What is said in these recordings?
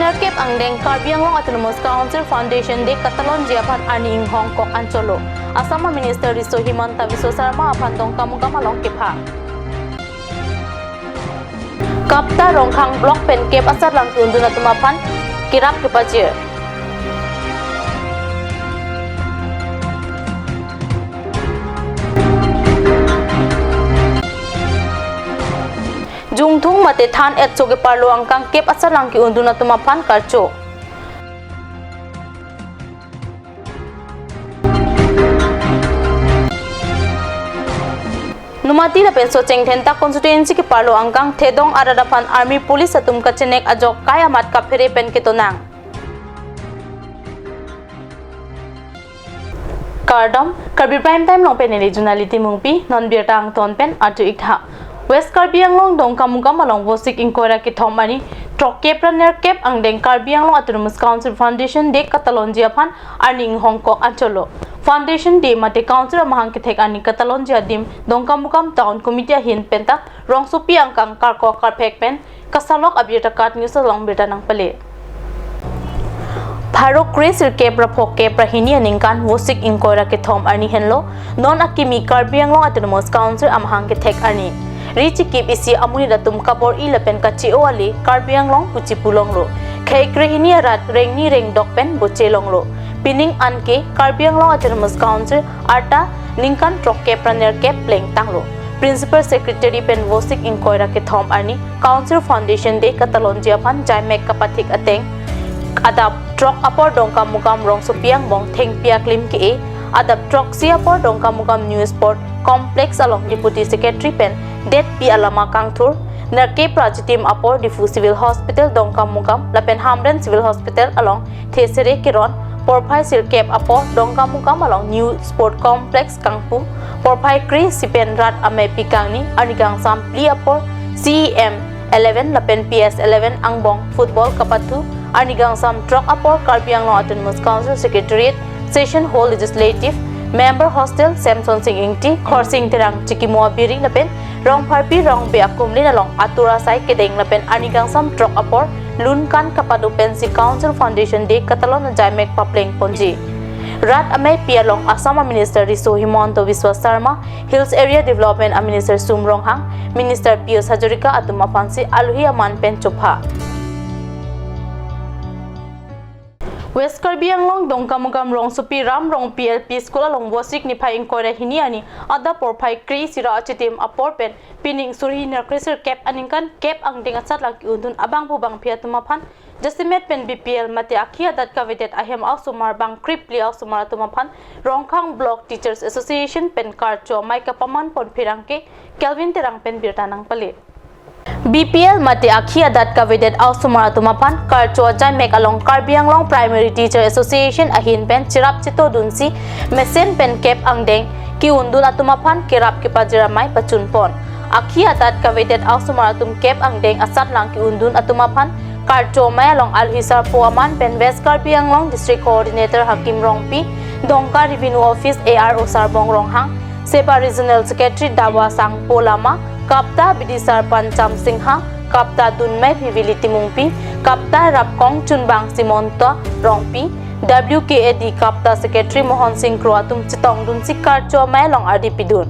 Nerkep angdeng Karbi Autonomous Council Foundation de Catalan Japan Ani Hong Kong Ancolo. Asama Minister Riso Himanta Biswa Sarma Apandong Kamukam along Kipha. Kapta Rongkhang Block Pen Kep Asar Lang Tunduna Tumapan Kirap Kepajir. Jungthung mate than et choge parlo angkang kep asar lang ki unduna tumapan karcho. Numati la penso chengthenta constituency ki parlo angkang thedong aradapan army police atum ka chenek ajok kaya mat ka phere pen ki tonang. Kardom Karbi prime time long pen regionality mungpi non biatang ton pen atu ikha. West Karbi dong kamukam along Vosik Inkora ki thomani Troke Praner Kep angdeng Karbi Autonomous Council Foundation de Catalan Japan Arning Hong Kong Ancolo. Foundation de mate council mahang ki thek ani Catalan Jadim dong kamukam town committee hin penta rong supi angkang karko karpek pen kasalok abirta kat news along beta nang pale. Pharo Cresir Kepra Phoke Prahini Ningkan Vosik Inkora ki thom ani henlo non akimi Karbi Autonomous Council amhang ki thek ani. Richi kip isi amuni datum kapor ilapen kachi oali Karbiang long puchi pulong lo khai krehini rat rengni reng dokpen boche long lo pining anke Karbiang long Autonomous Council arta ningkan trokke praner ke pleng tang lo Principal Secretary pen Vosik Inkoira ke thom ani Council Foundation de Catalan Japan jaimek kapathik ateng adap trok apor dongka mukam rong supiang bong theng pia klim ke adap trok sia por dongka mukam New Sport Complex along Deputy Secretary pen Det pi alama kangthur Nerke Prajitim apor Difu Civil Hospital dongkam mukam lapen Hamden Civil Hospital along Thesere Kiron Porphai Silkep apor dongkam mukam along New Sport Complex Kangpu Porphai Kri Sipen Rat ame pikangni anigang sampli apor CEM 11 lapen PS 11 angbong football kapatu anigang sam truck apor Karbiang Autonomous Council Secretariat Session Hall Legislative Member Hostel Samson Singh Ingti Khorsing Terang Chikimoa Biri lapen rong pharpi rong be akumlin along atura sai kedeng lapen anigang sam trok apor lunkan kapadu pensi Council Foundation de Catalan jaimek papleng ponji rat ame pialong Assam Minister Riso Himanta Biswa Sarma Hills Area Development Minister Sum Ronghang Minister Pius Hajorika atuma pansi aluhi aman pen chopha West Karbi dong kamukam rong supi ram rong PLP school along Vosik ni phai inkore hiniani ada porphai kri sira achitim apor pen pining surhi nerkrisir kep aningkan kep angding achat lak undun abang bubang phiatuma phan jasimet pen BPL mate akhia dat kavedet ahem ausumar bang kripli ausumar tuma phan rongkhang block teachers association pen karcho maika paman pon phirangke Kelvin terang pen birtanang pale BPL mate akhia dat kavedet ausumar tumapan karcho jaimek along Karbiang long Primary Teacher Association ahin pen chirap chito dunsi mesen pen kep angdeng ki undun atumapan kirap ki pajiramai pachunpon akhia dat kavedet ausumar tum kep angdeng asat lang ki undun atumapan karcho mai along alhisar poaman pen West Karbiang long District Coordinator Hakim Rongpi Dongka Revenue Office AR Osarbong Ronghang Sepa Regional Secretary Dawa Sang Polama Kapta Bidisar Pancham Singha, Kapta Dunmai Viviliti Mungpi, Kapta Rapkong Chunbang Simonta Rongpi, WKAD Kapta Secretary Mohan Singh Kroatum Chitong Dun Sikarcho Mailong RDP Dun.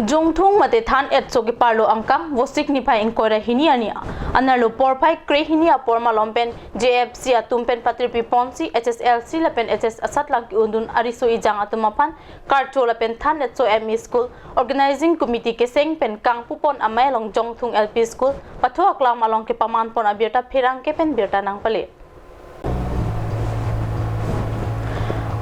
Jungthung mate than et choge parlo angkam Vosik ni phai inkora hiniani anarlo porphai kre hinia porma lompen JFC atumpen patripi ponsi HSLC lapen HS asat lang ki undun ariso ijang atumapan karcho lapen than et so ME school organizing committee ke seng pen kangpupon amai long Jungthung LP school patho aklam along ke paman pon abirta phirang ke pen birta nang pale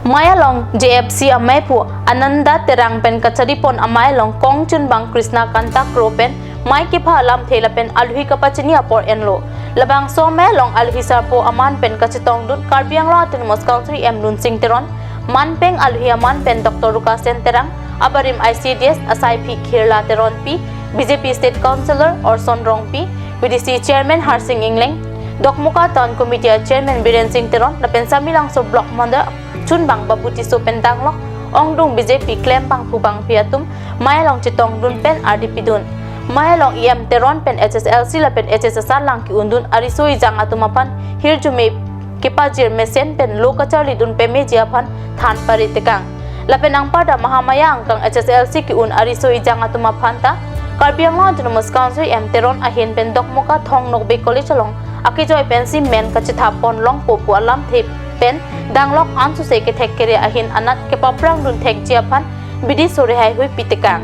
Maya long JFC amai pu Ananda terang pen kachari pon amai long Kongchun bang Krishna Kanta Kropen mai ki pha lam thela pen alhui kapachini apor enlo labang so me long alhisar po aman pen kachitong dun Karbiang Autonomous Council em lun sing teron manpeng alhui aman pen Dr. Ruka Sen terang abarim ICDS asai phi khirla teron pi BJP State Councillor Orson Rong pi BDC Chairman Harsing Ingleng Dokmuka Town Committee Chairman Biren Singh teron lapen samilang so block manda chun bang babuti so pentang lok ong dung BJP claim bang pubang piatum mai long chitong dun pen RDP dun Maya long EM teron pen HSLC la pen HSSR lang ki undun arisoi jang atumapan hirjume kipajir mesen pen lokachar lidun pe media pan than paritekang lapen ang pada mahamaya angkang HSLC ki un arisoi jang atumapan ta Karbi Autonomous Council em teron ahin pen dokmoka thong nokbe college long akijoy pen si men kachitha pon long popu alam the pen danglok ansu se ke thek kere ahin anat ke paprang dun thek jiapan bidi sore hai hui pitekang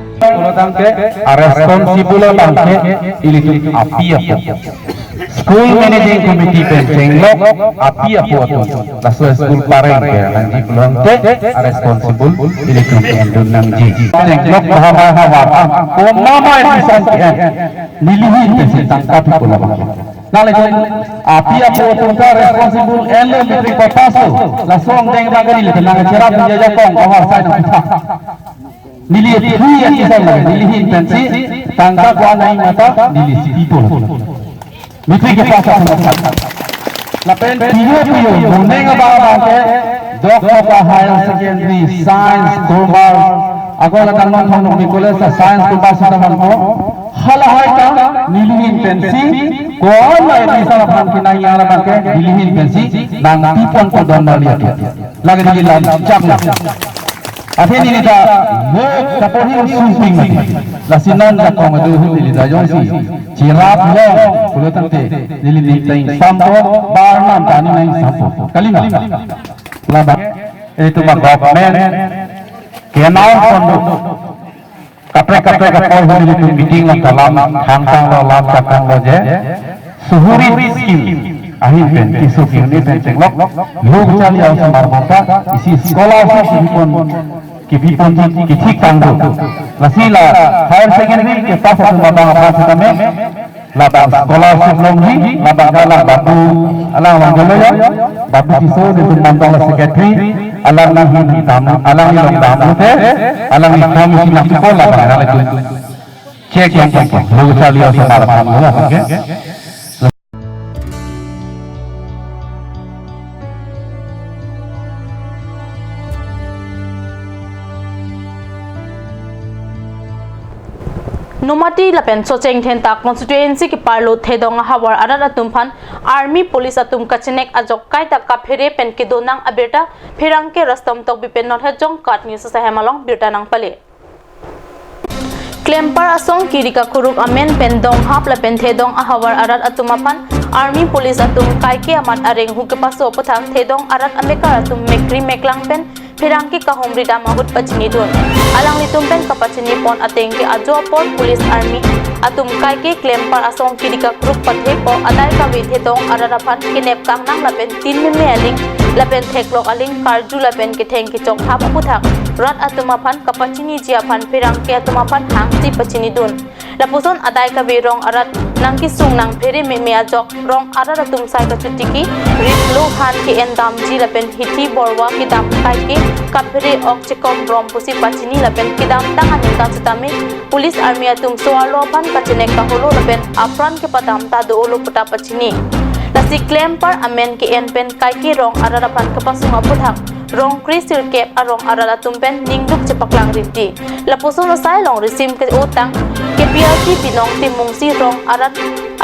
responsible bangke ilitu api school managing committee pencenglok api apu lasu school pareng ke nanti peluang responsible ilitu endun nangji pencenglok bahama hawar mama edisan nilihi pesintang tapi pula nale api apu tungka responsible elo mitri papaso lasong deng bagari le nang cerap menjajah kong awal sai nang nilihi ya kisah lagi nilihi pensi tangka ko anai mata nilihi people mitri ke pasal sama lapen piyo muneng abang ke dokter higher secondary science global aku akan ngomong di college science global sama ko hala haita nilihi pensi ko anai di sana pan kinai ala bangke nilihi pensi nang tipon ko don lihat lagi di dalam jamnya Akhirnya ini dah lok kapohi sumping lasinan dah kong ada hulu dah jong si cirap long kulo tante nili tain sampo barnam tani naik sampo kalima laba itu bang government kenal kondo kapre kapor hulu itu meeting lang dalam hangtang lo lam cakang lo je suhuri skim akhir pen kisuk ini pen cenglok lok cali au samar bota isi scholarship pun kipipon ki thik tangdo lasila higher secondary ke pas satu mabang apa kami labang scholarship longhi labang dalam babu alang longgolo ya babu kiso itu mantong secretary alang nahi tamu alang long tamu te alang komisi nak sekolah labang itu cek yang lok cali au samar bota okey Numati lapen socheng then ta constituency ki parlo thedong hawar arat atumpan army police atum kachenek ajok kai ta ka phere pen ki donang aberta phirang ke rastam tok bipen not hajong kat ni sa hemalong birta nang pale Klempar asong kirika kuruk amen pendong hap la pen thedong ahawar arat atumapan army police atum kai ke amat areng hu ke paso pathang thedong arat amekar atum mekri meklang pen Pirangki kahom rida mahut pachini dun alang litum pen kapachini pon atengke ajo pon police army atum kai ke klempar asong kirika group pathe po adai ka withe dong ararapan kinep kang nang lapen tin me aling lapen theklok aling karju lapen ke thengki chok hap puthak rat atumapan kapachini jiapan pirangki atumapan hangti pachini dun lapuson adai ka we rong arat nangki sung nang phere me ajok rong arat atum sai ka chutiki ritlo khan ke endam ji lapen hiti borwa ki dam kai ke kapre okchekom brom pusi pachini lapen kidam tangan ka chutame police army atum soalo pan kachenek ka holo lapen apran ke padam ta do olo puta pachini lasi claim par amen ke en pen kai ke rong ararapan ka pasuma puthak rong krisil kep arong arala tumpen ningduk chepaklang rinti lapuson sai long resim ke utang ke PRT pinong timungsi rong arat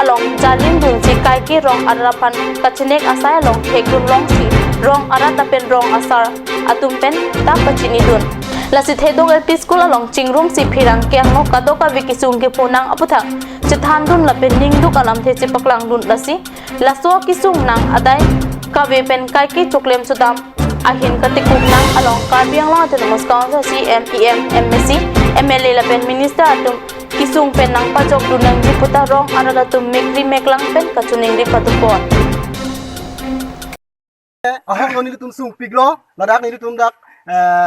along jalin dun si kai ke rong ararapan kachenek asai long thekun long si rong arat tapen rong asar atumpen ta pachini dun lasi thedong LP school along chingrum si phirang kyang no kadoka vikisung ke ponang aputhak chethan dun lapen ningduk alam the chepaklang dun lasi laso kisung nang adai ka wepen kai ke choklem sudam ahin katikuk nang along Karbi Autonomous Council CMEM MSC MLA lapen minister atum kisung pen nang pajok dunang diputa rong aralatum mekri meklang pen kachuning di patupon ahong noni tum sung piglo ladak ni tum dak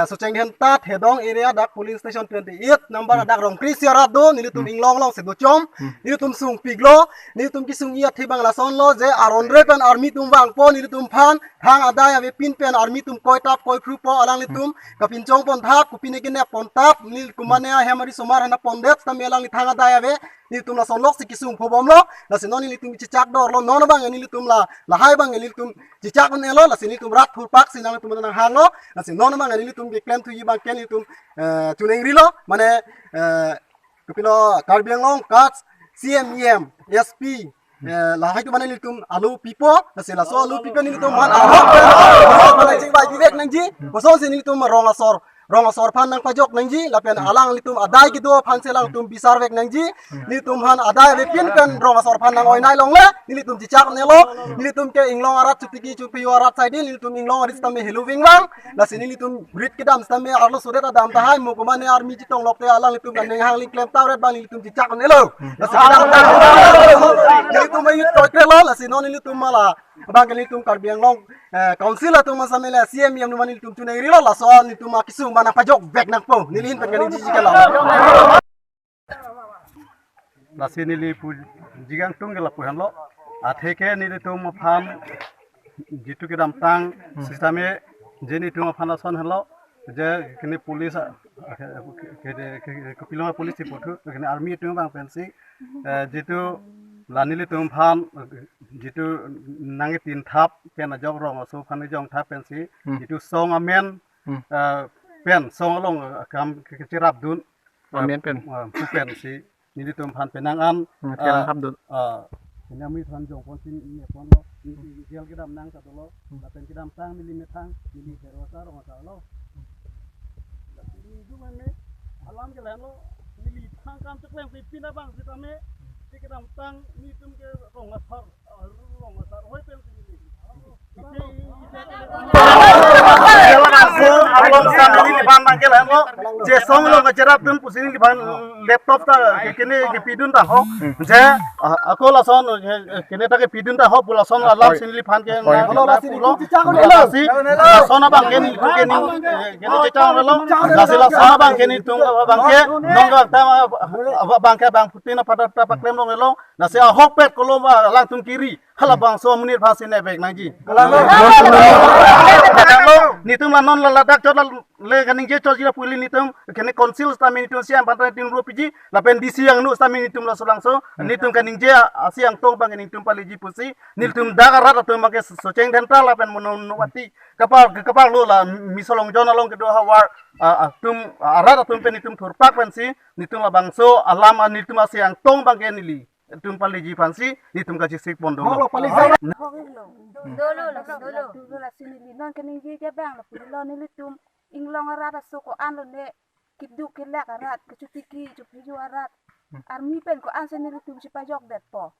socheng hen ta thedong area dak police station 28 number dak rong krisiara do ni tum inglong long se do chom ni tum sung piglo ni tum kisung ia thi bangla son lo je aron re pen army tum wang po ni tum phan thang adaya ve pin pen army tum koi tap koi phru po alang ni tum kapin chong pon thap kupine ke ne pon tap ni kumane hemari somar hana pon det tam elang ni thang adaya ve ni tum la son lok si kisung phobom lo la se noni ni tum chichak dor lo non bang ni tum la hai bang ni tum chichak ne lo la se ni tum rat phur pak si nang tum nang hang lo la se non bang ni tum ke claim tu yi bang ken ni tum tuneng ri lo mane kepilo Karbi Anglong Kats CMEM SP lah hai tu mana ni tum alu pipo nasila so alu pipo ni tum man ahok mana jing bai vivek nangji bosong sini tum rong asor phan nang pajok nangji lapen alang litum adai gitu phan selang tum bisar vek nangji ni tum han adai ve pin kan rong asor phan nang oi nai long le ni tum cicak ne lo ni tum ke inglong arat cupiki cupi arat sai ni tum inglong aris tam helu wing wang la sini ni tum grit kedam tam arlo sudet adam tahai mo ko mane army citong lokte alang litum kan hang ling klem tawret bang ni tum cicak ne lo la sini ni tum ai to ke lo la sini ni tum mala bang ni tum Karbi Anglong council tum masamela CMM ni mani tum tunai rilo la so ni tum kisung mana pajok back nang po nilin pen galing jiji kala la sini li pu jigang tung gala pu hanlo atheke ni tum pham jitu ke dam tang systeme jeni tum phana son hanlo je kini police ke piloma police potu kini army tum bang pensi jitu lanili tum pham jitu nangi tin thap ken jog rong so phani jong thap pensi jitu song amen pen song long kam kirap dun amen pen pen si ni tum phan penang an kirap dun ina mi than jong pon sin ne pon lo ni gel kidam nang ta lo la pen kidam tang ni me thang ni hero sa ro sa lo ni du man me alam ke lan lo ni thang kam tuk leng pin bang kita me kidam tang ni tum ke rong asar hoi pen ni along sana ni ban bangkel hango je song lo ngajarap dun pusini di ban laptop ta kene ke pidun ta ho je akola son kene ta ke pidun ta ho pula son alam sinli fan ke lo la sini si sona bang kene ke ni kene je chang lo la sila sa bang kene tung bang ke nong ta bang ke bang putina pada ta paklem lo na se hok pet ko lo lang tum kiri hala bang so munir phasin ne bek nang ji ni tum non la dak chot le ganing je chot jira puili ni tum kene council sta mi tum siam pantai tin ru piji la pen disi yang nu sta mi tum la solang so ni tum ganing je asiang tong bang ni tum pali ji pusi ni tum daga rat tum make soceng dental la pen monon wati kapal lu la misolong jona long kedua hawar tum rat tum pen ni tum thurpak pen si ni tum la bang so alam ni tum asiang tong bang ke ni li tum pali ji fansi ni tum ka sik pon dong dolo la sini li non kaning ji ke bang la pulo ni li tum inglong arat so ko an lo ne kidu ke lek arat ke cupiki cupi ju arat army pen ko an sini li tum ci pajok det po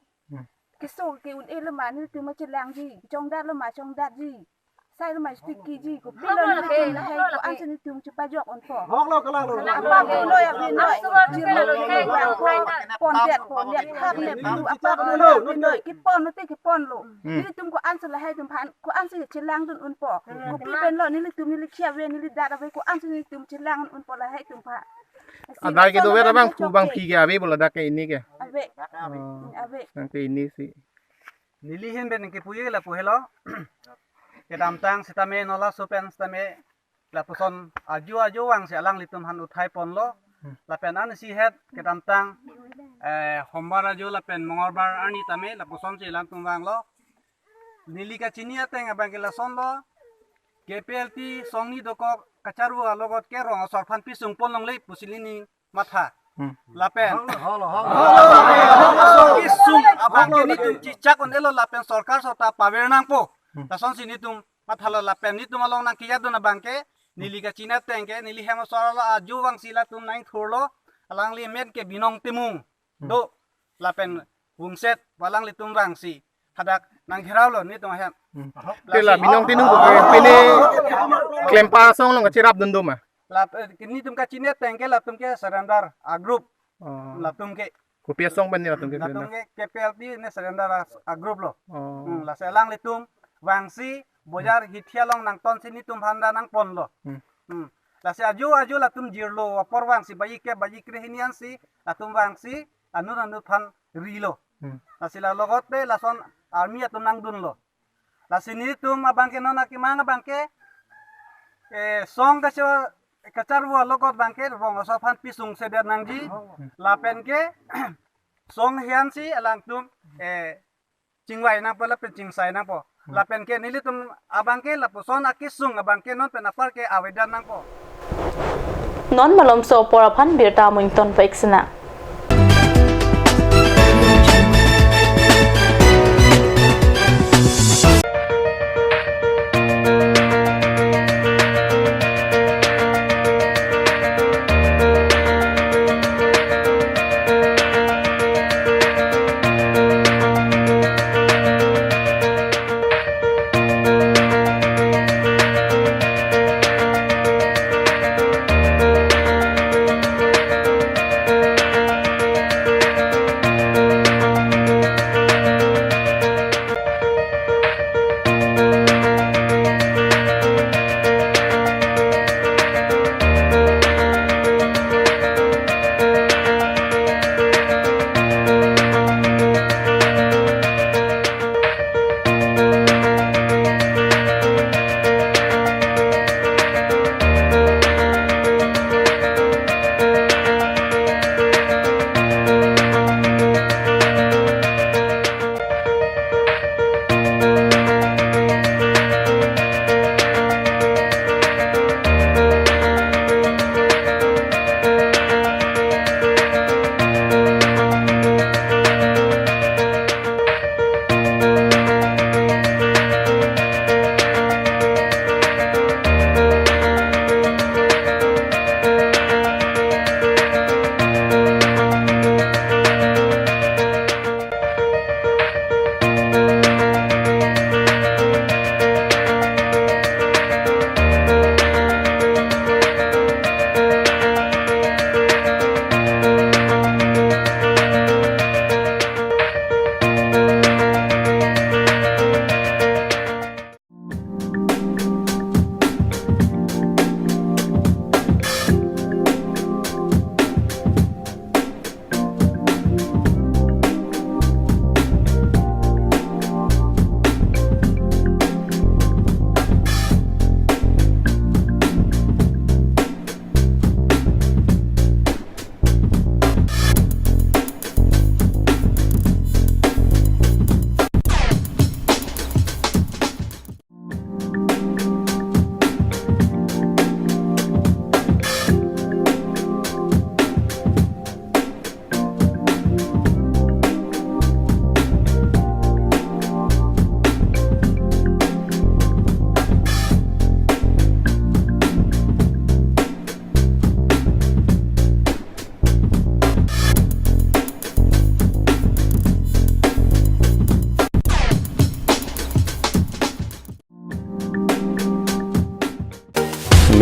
ke so ke un ele ma ni tum ma ci lang ji chong dat lo ma chong dat ji sai lo ma cupiki ji ko pilo ni ke la hay ko an sini tum ci pajok on po hok lo kala lo apa ke lo ya bi no ji lo ke pon det thap ne du apa lo no ki pon no te ki pon lo ni tum ko an sala hay tum phan ko an sini ci lang dun un po ko pi pen lo ni li tum ni li khia we ni li da we ko an sini tum ci lang un po la hay tum pha ada ke do vera bang pu bang pi ke abe bola dak ke ini ke abe nang ke ini si nilihin ben ke puye la puhelo ke damtang sitame nola supen sitame la puson aju wang si alang litum han uthai pon lo la pen an si het ke damtang hombar aju la pen mongorbar ani tame la puson si lang tum wang lo nilika chinia teng abang ke la son lo KPLT songni doko kacharu alogot ke rong sorphan pisung pon long le pusilini matha lapen kisung abang ke ni tum cicak on elo lapen sarkar sota pawer nang po ta son sini tum mathala lapen ni tum along nang kiya dona bangke nili ka china tengke nili hema sorala aju wang sila tum nang thurlo alang li met ke binong timung do lapen wungset walang li tum rang si hadak nang hirau lo ni tum hem tela binong tinung ko pini klempa song long chirap dun dum lap kini tum ka china tengke la tum ke surrender a group la tum ke kopia song ben ni la tum ke tum ke KPLT ne surrender a group lo la selang li tum wangsi bojar hithialong nang ton sini tum handa nang pon lo la se aju la tum jirlo apor wangsi bayi kre hinian si la tum wangsi anu phan rilo la sila logot be la son army atum nang dun lo la sini tum abangke nona ki manga bangke song ka so kacarwa logot bangke rong so phan pisung se der nang ji la pen ke song hian si alang tum chingwai nang po la pen chingsai nang po la pen ke nili tum abangke la puson akisung abangke non pen apar ke awedan nang po non malom so poraphan birta muington vaiksina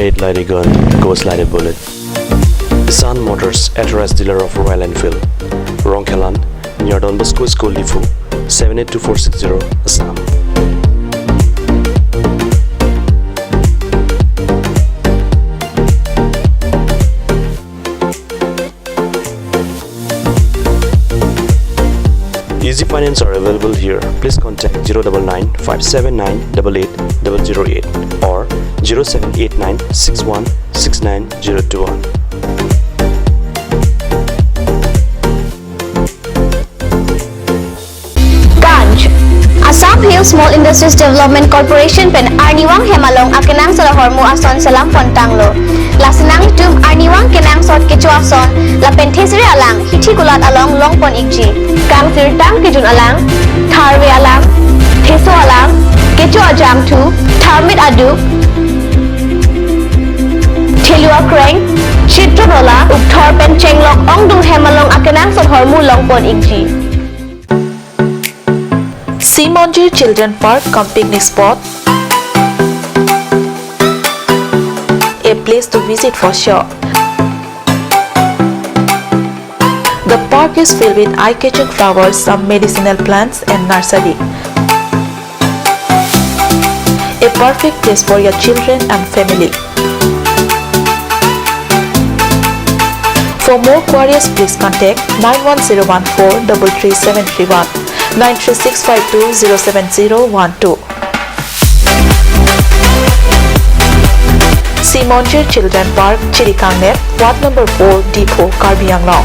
Made like a gun, goes like a bullet. Isan Motors, authorized dealer of Royal Enfield. Rongkelan, near Don Bosco School Lifu, 782460, Assam. Easy finance are available here. Please contact 099 579 88008 or 0789 61 69021. Assam Hill Small Industries Development Corporation pen Arniwang Hemalong akenang sa hormu ason salam pontanglo. Lasenang tum Arniwang kenang sot kecu ason la pentesri alang hiti kulat along long pon ikji. Kang sirtang kejun alang, Karbi alang, teso alang, kecu ajam tu, tarmit adu, Telua kreng, Chitronola, Uktor pen chenglok ongdung Hemalong akenang sot hormu long pon ikji. Simonji Children Park cum picnic spot, a place to visit for sure. The park is filled with eye-catching flowers, some medicinal plants and nursery. A perfect place for your children and family. For more queries, please contact 91014 33731. 93652-07012. Simonjir Children Park, Chirikangnet, Ward number 4, Depot, Karbi Anglong.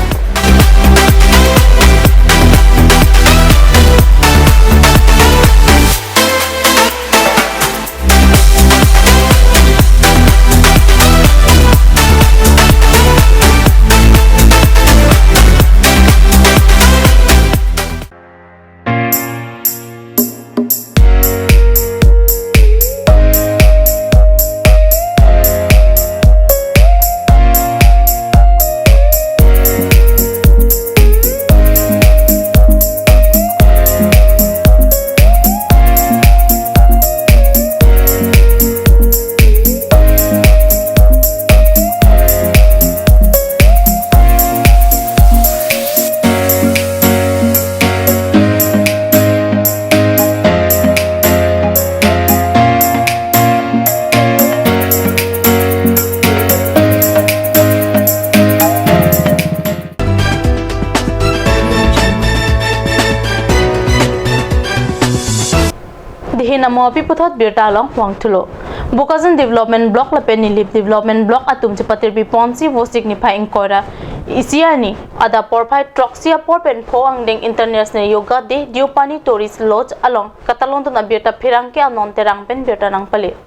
Namo piputhot birta long wangthulo Bukazan Development Block la penilip Development Block atum chapatir bi ponsi wo signify inkora isiani ada porphai troxia porpen phoangdeng International Yoga Day Diopani Tourist Lodge along Katalon to na birta phirangke anon terang pen birta nang pale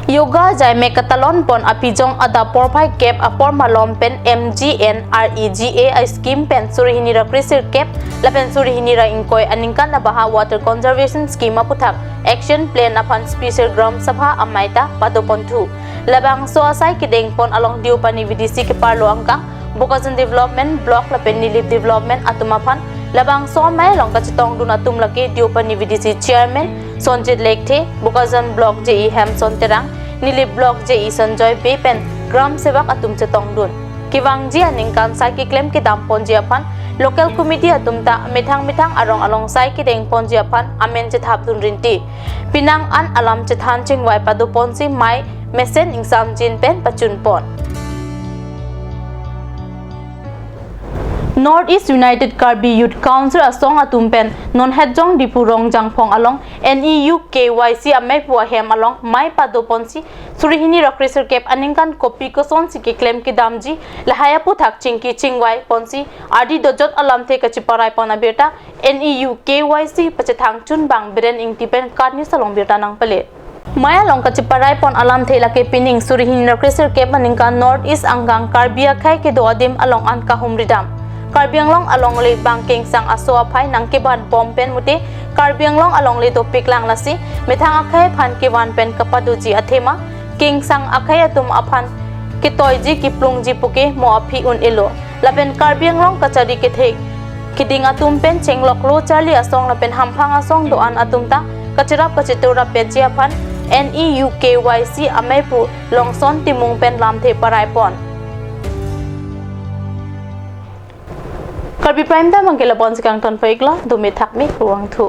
Yoga jaime Katalon pon apijong ada porphai cap apor malom pen MGNREGA scheme pen surihini ra krisir cap la pen surihini ra inkoi aningkan na baha water conservation scheme aputhak action plan upon special gram sabha amaita padoponthu labang so asai kideng pon along Diopani VDC ke parlo angka Bukazan Development Block la pen nilip development atumaphan labang so mai long ka chitong dun atum lake Diopani VDC chairman Sonjit Lekte Bukazan Block JE Hamson Terang Nilip Block JE Sanjoy Bepen Gram Sevak atum chetong dun Kiwangji aningkan sai ki claim ki dam ponjiapan local committee atumta mithang arong along sai ki deng ponjiapan amen chethap dun rinti pinang an alam chethan chingwai padu ponsi mai mesen ingsam jin pen pachun pon Northeast United Karbi Youth Council asong atumpen non hedjong dipurong jangpong along NEU KYC amay puahem along may padoponsi surihini rakrisir kep aningkan kopi koson si claim ki damji lahaya puthak chingki chingwai ponsi adi dojot alam the kachiparai pona beta NEU KYC pachethang chun bang beren ingtipen karni salong beta nang pale Maya long kachiparai pon alam the lake pining surihini rakrisir kep aningkan Northeast angang Karbia khai ke doadim along an kahumridam Karbi Anglong along le bangking sang aso aphai nang ke ban pompen mute Karbi Anglong along le topik lang lasi methang akhai phan ke wan pen kapaduji athema king sang akhai atum aphan ki toyji ki plungji puke mo aphi un elo lapen Karbi Anglong kachari ke thek kiding atum pen chenglok lo charli asong lapen hamphang asong doan atumta kachirap kachitura peji aphan NEUKYC อเมปูลองซ้อนติมุงเป็นลำเทปรายปอนKarbi Prime ta mangkila pon sikang ton paiklo dume thakmi ruang thu